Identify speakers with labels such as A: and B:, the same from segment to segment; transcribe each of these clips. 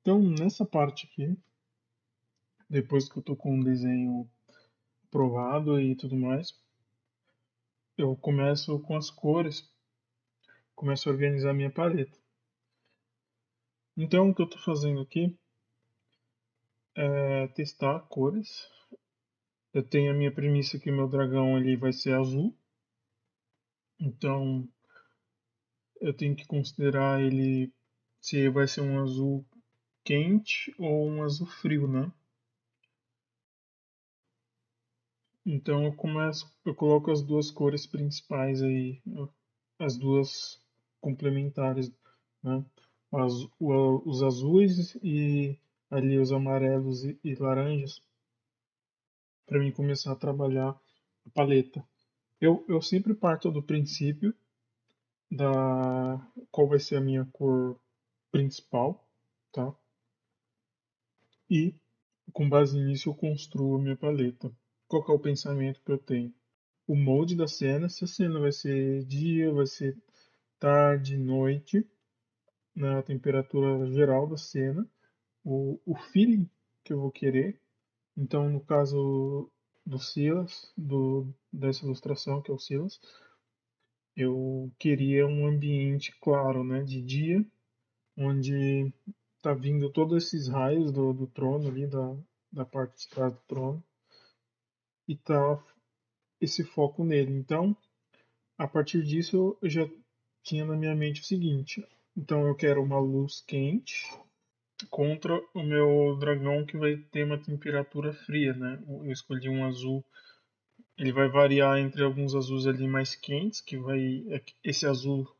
A: Então, nessa parte aqui, depois que eu tô com o desenho provado e tudo mais, eu começo com as cores, começo a organizar minha paleta. Então, o que eu estou fazendo aqui é testar cores. Eu tenho a minha premissa que o meu dragão ele vai ser azul, então eu tenho que considerar ele se vai ser um azul quente ou um azul frio, né? Então eu coloco as duas cores principais aí, as duas complementares, né? Os azuis e ali os amarelos e laranjas, para mim começar a trabalhar a paleta. Eu sempre parto do princípio da qual vai ser a minha cor principal, tá? E com base nisso eu construo a minha paleta. Qual que é o pensamento que eu tenho? O molde da cena, se a cena vai ser dia, vai ser tarde, noite, na temperatura geral da cena, o feeling que eu vou querer. Então, no caso do Silas, dessa ilustração, que é o Silas, eu queria um ambiente claro, né, de dia, onde tá vindo todos esses raios do trono ali, da parte de trás do trono, e tá esse foco nele. Então, a partir disso, eu já tinha na minha mente o seguinte: então eu quero uma luz quente contra o meu dragão que vai ter uma temperatura fria, né? Eu escolhi um azul, ele vai variar entre alguns azuis ali mais quentes, que vai esse azul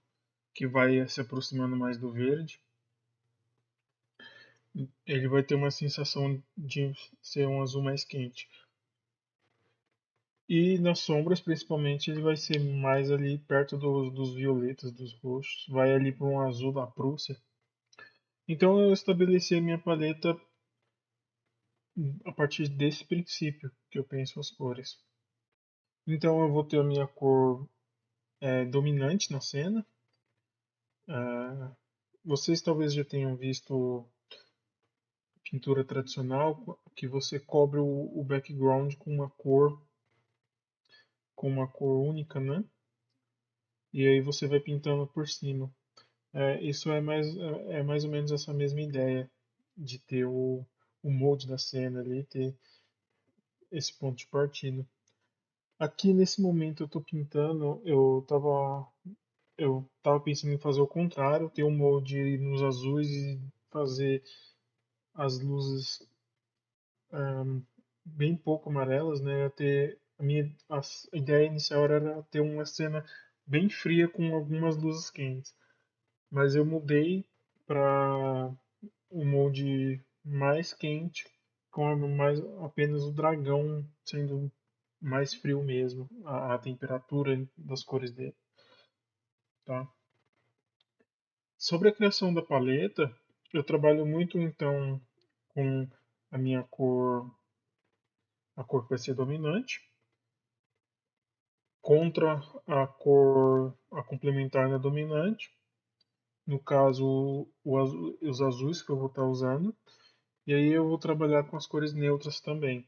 A: que vai se aproximando mais do verde. Ele vai ter uma sensação de ser um azul mais quente. E nas sombras, principalmente, ele vai ser mais ali perto dos violetas, dos roxos. Vai ali para um azul da Prússia. Então eu estabeleci a minha paleta a partir desse princípio que eu penso as cores. Então eu vou ter a minha cor dominante na cena. É, vocês talvez já tenham visto pintura tradicional que você cobre o background com uma cor única, né? E aí você vai pintando por cima. Isso é mais ou menos essa mesma ideia de ter o molde da cena ali, ter esse ponto de partida. Aqui nesse momento eu estou pintando, eu tava pensando em fazer o contrário, ter um molde nos azuis e fazer as luzes bem pouco amarelas, né? A ideia inicial era ter uma cena bem fria com algumas luzes quentes, mas eu mudei para um molde mais quente, com mais apenas o dragão sendo mais frio mesmo, a temperatura das cores dele, tá? Sobre a criação da paleta, eu trabalho muito então com a minha cor, a cor que vai ser dominante, contra a complementar na dominante, no caso os azuis que eu vou estar usando, e aí eu vou trabalhar com as cores neutras também.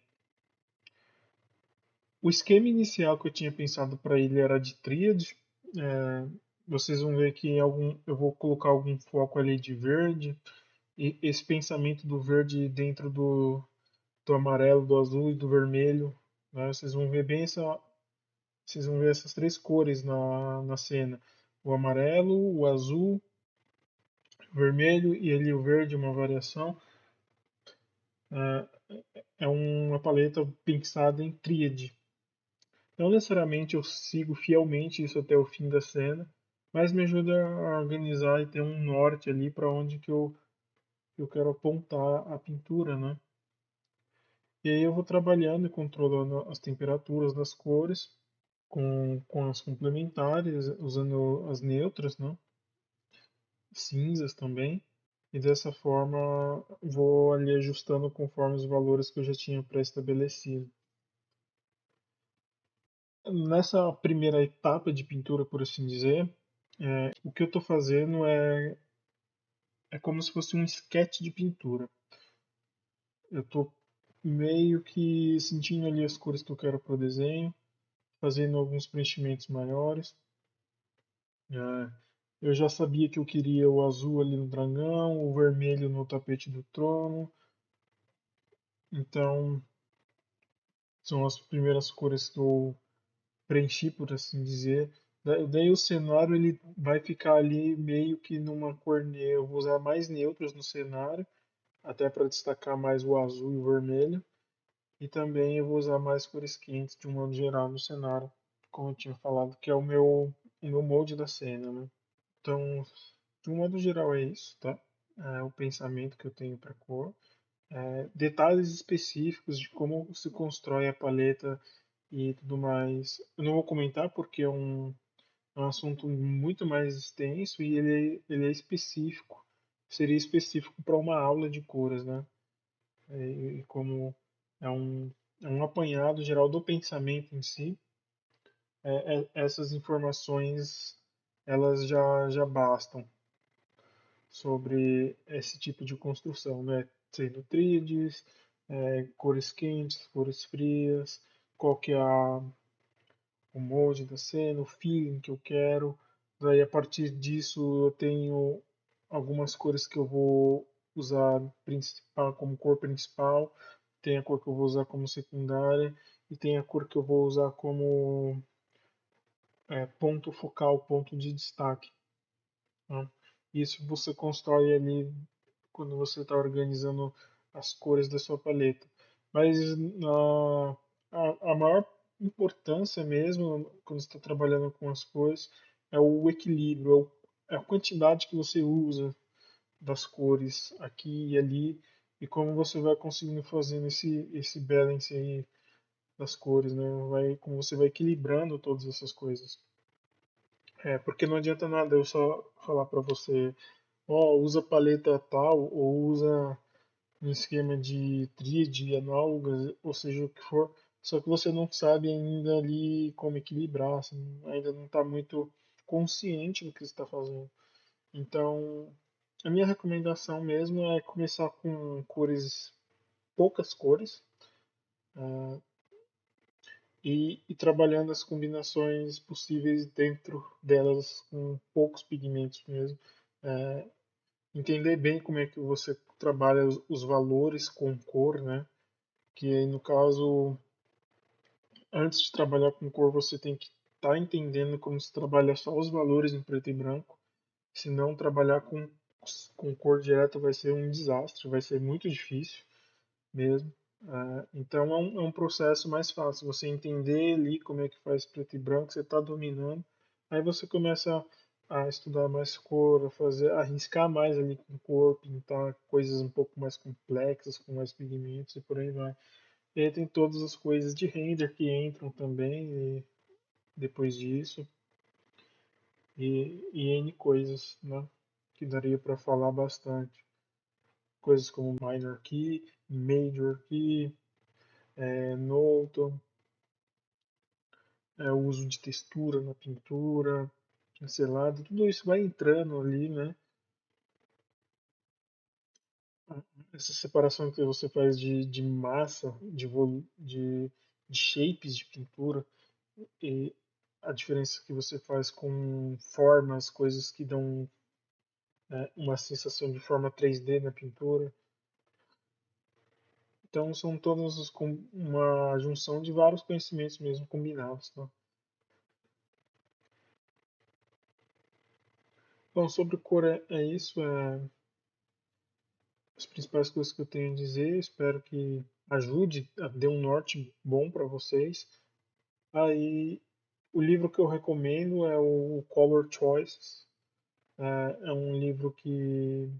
A: O esquema inicial que eu tinha pensado para ele era de tríade. É, vocês vão ver que eu vou colocar algum foco ali de verde. E esse pensamento do verde dentro do amarelo, do azul e do vermelho. Né? Vocês vão ver essas três cores na cena. O amarelo, o azul, o vermelho e ali o verde, uma variação. É, é uma paleta pensada em tríade. Não necessariamente eu sigo fielmente isso até o fim da cena, mas me ajuda a organizar e ter um norte ali para onde que eu quero apontar a pintura, né? E aí eu vou trabalhando e controlando as temperaturas das cores com as complementares, usando as neutras, né? Cinzas também. E dessa forma vou ali ajustando conforme os valores que eu já tinha pré-estabelecido. Nessa primeira etapa de pintura, por assim dizer, o que eu estou fazendo é é como se fosse um esquete de pintura. Eu estou meio que sentindo ali as cores que eu quero para o desenho, fazendo alguns preenchimentos maiores. É, eu já sabia que eu queria o azul ali no dragão, o vermelho no tapete do trono. Então, são as primeiras cores que eu preenchi, por assim dizer. Daí o cenário ele vai ficar ali meio que numa cor neutra. Eu vou usar mais neutros no cenário, até para destacar mais o azul e o vermelho. E também eu vou usar mais cores quentes de um modo geral no cenário, como eu tinha falado, que é o meu molde da cena, né? Então, de um modo geral é isso, tá? É o pensamento que eu tenho para cor. Detalhes específicos de como se constrói a paleta e tudo mais. Eu não vou comentar porque é um assunto muito mais extenso e ele é específico. Seria específico para uma aula de cores, né? E como é um, é um apanhado geral do pensamento em si, essas informações elas já bastam sobre esse tipo de construção, né? Sendo tríades, cores quentes, cores frias, qual que é o molde da cena, o feeling que eu quero. Daí a partir disso eu tenho algumas cores que eu vou usar principal, como cor principal, tem a cor que eu vou usar como secundária e tem a cor que eu vou usar como ponto focal, ponto de destaque. Né? Isso você constrói ali quando você está organizando as cores da sua paleta. Mas a maior importância mesmo, quando você está trabalhando com as cores, é o equilíbrio, é a quantidade que você usa das cores aqui e ali, e como você vai conseguindo fazendo esse balance aí das cores, né? Como você vai equilibrando todas essas coisas. Porque não adianta nada eu só falar para você, ó, usa paleta tal, ou usa um esquema de tríade, análogas, ou seja o que for, só que você não sabe ainda ali como equilibrar, você ainda não está muito consciente do que você está fazendo. Então, a minha recomendação mesmo é começar com cores, poucas cores, ah, e trabalhando as combinações possíveis dentro delas com poucos pigmentos mesmo. Ah, entender bem como é que você trabalha os valores com cor, né? Que aí, no caso, antes de trabalhar com cor, você tem que estar entendendo como se trabalha só os valores em preto e branco. Se não trabalhar com cor direta vai ser um desastre, vai ser muito difícil mesmo. Então é um processo mais fácil. Você entender ali como é que faz preto e branco, você está dominando. Aí você começa a estudar mais cor, arriscar mais ali com cor, pintar coisas um pouco mais complexas, com mais pigmentos e por aí vai. E aí tem todas as coisas de render que entram também depois disso e N coisas, né? Que daria para falar bastante. Coisas como minor key, major key, note, o uso de textura na pintura, pincelado, tudo isso vai entrando ali, né? Essa separação que você faz de massa, de shapes de pintura, e a diferença que você faz com formas, coisas que dão uma sensação de forma 3D na pintura. Então são uma junção de vários conhecimentos mesmo combinados. Tá? Bom, sobre cor é isso. As principais coisas que eu tenho a dizer. Espero que ajude, dê um norte bom para vocês. Aí o livro que eu recomendo é o Color Choices. É um livro que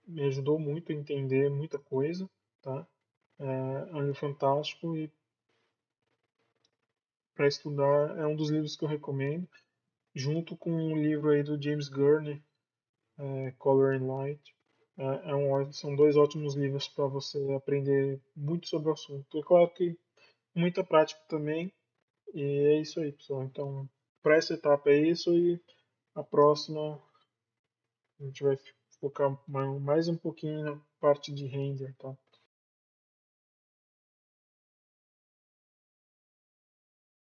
A: me ajudou muito a entender muita coisa, tá? É um livro fantástico e para estudar é um dos livros que eu recomendo, junto com um livro aí do James Gurney, Color and Light. São dois ótimos livros para você aprender muito sobre o assunto. É claro que muita prática também, e é isso aí, pessoal. Então, para essa etapa é isso e a próxima a gente vai focar mais um pouquinho na parte de render, tá?